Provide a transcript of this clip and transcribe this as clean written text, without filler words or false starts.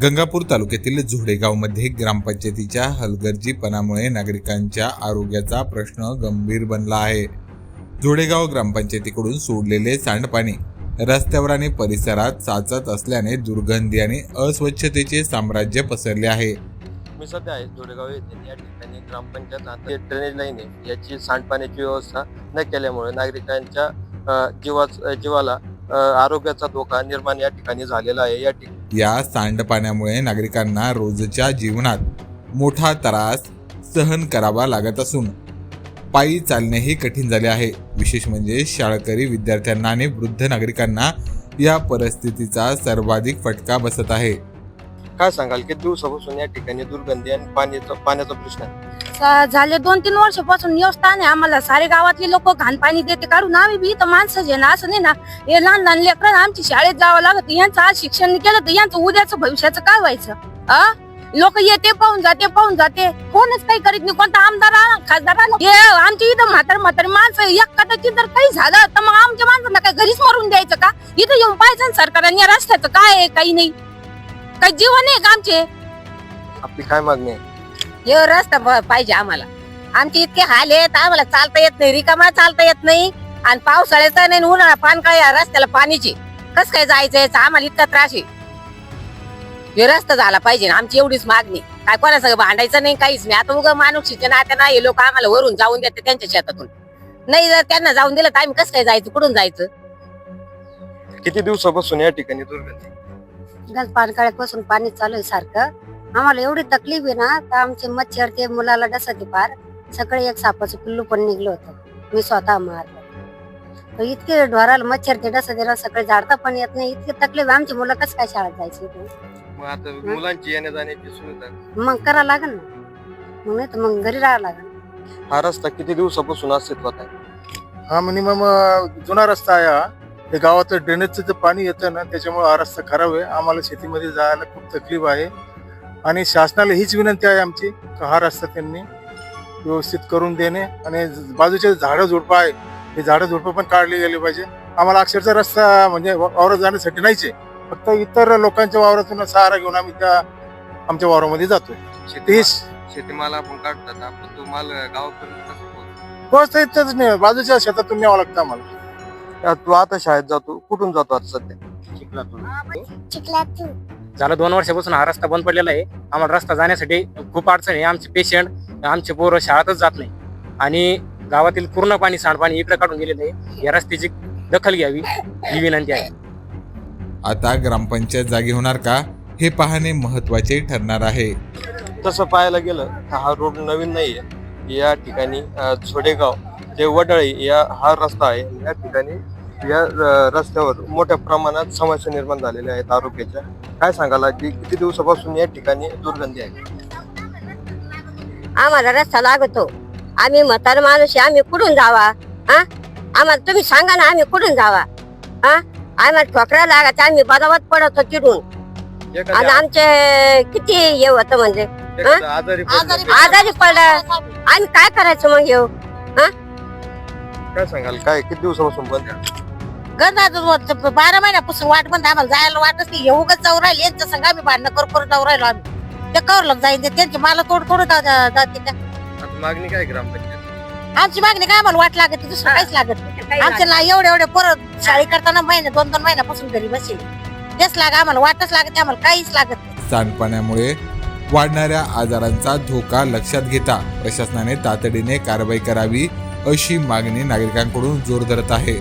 गंगापूर तालुक्यातील झोडेगावमध्ये ग्रामपंचायतीच्या हलगर्जीपणामुळे नागरिकांच्या आरोग्याचा प्रश्न गंभीर बनला आहे। झोडेगाव ग्रामपंचायतीकडून सोडलेले सांडपाणी रस्त्यावर आणि परिसरात साचत असल्याने दुर्गंधी आणि अस्वच्छतेचे साम्राज्य पसरले आहे। मी सध्या आहे झोडेगाव येथे। या ठिकाणी ग्रामपंचायत आणि ड्रेनेज लाईन आहे, याची सांडपाण्याची व्यवस्था न केल्यामुळे नागरिकांच्या जीवाला आरोग्याचा धोका निर्माण या ठिकाणी झालेला आहे। या सांडपाण्यामुळे नागरिकांना रोजच्या जीवनात मोठा त्रास सहन करावा लागत असून पायी चालणेही कठीण झाले आहे। विशेष म्हणजे शाळकरी विद्यार्थ्यांना आणि वृद्ध नागरिकांना या परिस्थितीचा सर्वाधिक फटका बसत आहे। काय सांगाल की दिवसापासून या ठिकाणी दुर्गंधी आणि पाण्याचा प्रश्न आहे? झाले 2-3 वर्षापासून व्यवस्था नाही आम्हाला। सारे गावातले लोक घाण पाणी देते काढून, आम्ही बी इथं माणसं जे ना असं नाही ना। हे लहान लहान लेकरं आमची शाळेत जावं लागत, यांचं आज शिक्षण केलं तर यांचं उद्याचं भविष्याचं काय व्हायचं? लोक येते पाहून जाते, कोणच काही करीत नाही। कोणता आमदार आला, खासदार आला, हे आमच्या इथं म्हातार माणसं एखाद्याची जर काही झालं तर मग आमच्या माणसांना काय घरीच मरून द्यायचं का? इथं येऊन पाहायचं सरकारने या रस्त्याचं काय आहे, काही नाही, काही जीवन आहे का आमचे? आपली काय मागणी आहे? हे रस्ता पाहिजे आम्हाला। आमचे इतके हाल आहेत, आम्हाला चालता येत नाही, रिकामा चालता येत नाही, आणि पावसाळ्याचा नाही, उन्हाळा पानकाळी रस्त्याला पाणीची कस काय जायचं, आम्हाला इतका त्रास आहे। हे रस्ता झाला पाहिजे, आमची एवढीच मागणी। काय कोणा सगळं भांडायचं नाही, काहीच नाही। आता उगा माणुसकीच्या नात्यानं हे लोक आम्हाला वरून जाऊन देते त्यांच्या शेतातून, नाही जर त्यांना जाऊन दिलं तर आम्ही कसं काय जायचं, कुठून जायचं? किती दिवसापासून या ठिकाणी दुर्गंधी? पानकाळ्यापासून पाणी चालू आहे सारखं। आम्हाला एवढी तकलीफ आहे ना, तर आमचे मच्छर ते मुलाला डसते पार। सकाळी एक सापाचं पिल्लू पण निघलं होतं, मी स्वतः मारलं। इतके ढोराला मच्छर ते डसते ना, सकाळी झाडता पण येत नाही, इतकी तकलीफ। आमची मुलं कसं काय शाळेत जायची? मग आता मुलांची येण्या जाण्याची सुविधा मग करा लागेल ना, मग नाही तर मग घरी राहावं लागेल। हा रस्ता किती दिवसापासून अस्तित्वात आहे? हा मिनिमम जुना रस्ता आहे हा। हे गावाचं ड्रेनेजचं जे पाणी येतं ना, त्याच्यामुळे हा रस्ता खराब आहे। आम्हाला शेतीमध्ये जायला खूप तकलीफ आहे, आणि शासनाला हीच विनंती आहे आमची की हा रस्ता त्यांनी व्यवस्थित करून देणे, आणि बाजूचे झाडं झुडपं आहे, हे झाडं झुडपं पण काढली गेली पाहिजे। आम्हाला अक्षरशः रस्ता म्हणजे वावरात जाण्यासाठी नाहीच आहे, फक्त इतर लोकांच्या वावरातून सहारा घेऊन आम्ही त्या आमच्या वावरामध्ये जातोय। शेतीमाल आपण काढतात, आपण तो माल गावापर्यंत कसं पोहोचता इथंच नाही, बाजूच्या शेतातून न्यावं लागतं आम्हाला। तू आता शाळेत जातो, कुठून जातो आता सध्या? चिखलातून झालं 2 वर्षापासून हा रस्ता बंद पडलेला आहे। आम्हाला रस्ता जाण्यासाठी खूप अडचण आहे। आमचे पेशंट, आमचे पोरं शाळेतच जात नाही, आणि गावातील पूर्ण पाणी सांडपाणी इकडे काढून गेलेलं आहे। या रस्त्याची दखल घ्यावी ही विनंती आहे। आता ग्रामपंचायत जागी होणार का हे पाहणे महत्त्वाचे ठरणार आहे। तसं पाहायला गेलं तर हा रोड नवीन नाहीये। या ठिकाणी झोडेगाव ते वडाळी हा रस्ता आहे। या ठिकाणी या रस्त्यावर मोठ्या प्रमाणात समस्या निर्माण झालेल्या आहेत आरोग्याच्या। काय सांगाल की किती दिवसापासून या ठिकाणी दुर्गंधी आहे? आम्हाला रस्ता लागतो, आम्ही म्हातार माणूस, आम्ही कुठून जावा? आम्हाला तुम्ही सांगा ना, आम्ही कुठून जावा? आम्हाला ठोकरा लागत, आम्ही बदावत पडतो चिडून, आणि आमचे किती हे होतं म्हणजे आजारी पडलं, आम्ही काय करायचं मग? येऊ काय सांगाल, काय किती दिवसापासून बंद आहे? 12 महिन्यापासून वाट बंद, आम्हाला जायला वाटच नाही। उगाच जाऊ राहिले यांच्या संग, आम्ही भांडणं करू जाऊ राहिलो आम्ही। ते कवर लग जाईल, त्यांची मला थोडं जाते त्या। आता मागणी काय ग्रामपंचायत? आमची मागणी काय, आम्हाला वाट लागत, दुसरं काहीच लागत नाही। आमच्या एवढे परत शाळी करताना 2-2 महिन्यापासून घरी बसेल, तेच लाग, आम्हाला वाटच लागत, आम्हाला काहीच लागत नाही। सांडपाण्यामुळे वाढणाऱ्या आजारांचा धोका लक्षात घेता प्रशासनाने तातडीने कारवाई करावी अशी मागणी नागरिकांकडून जोर धरत आहे।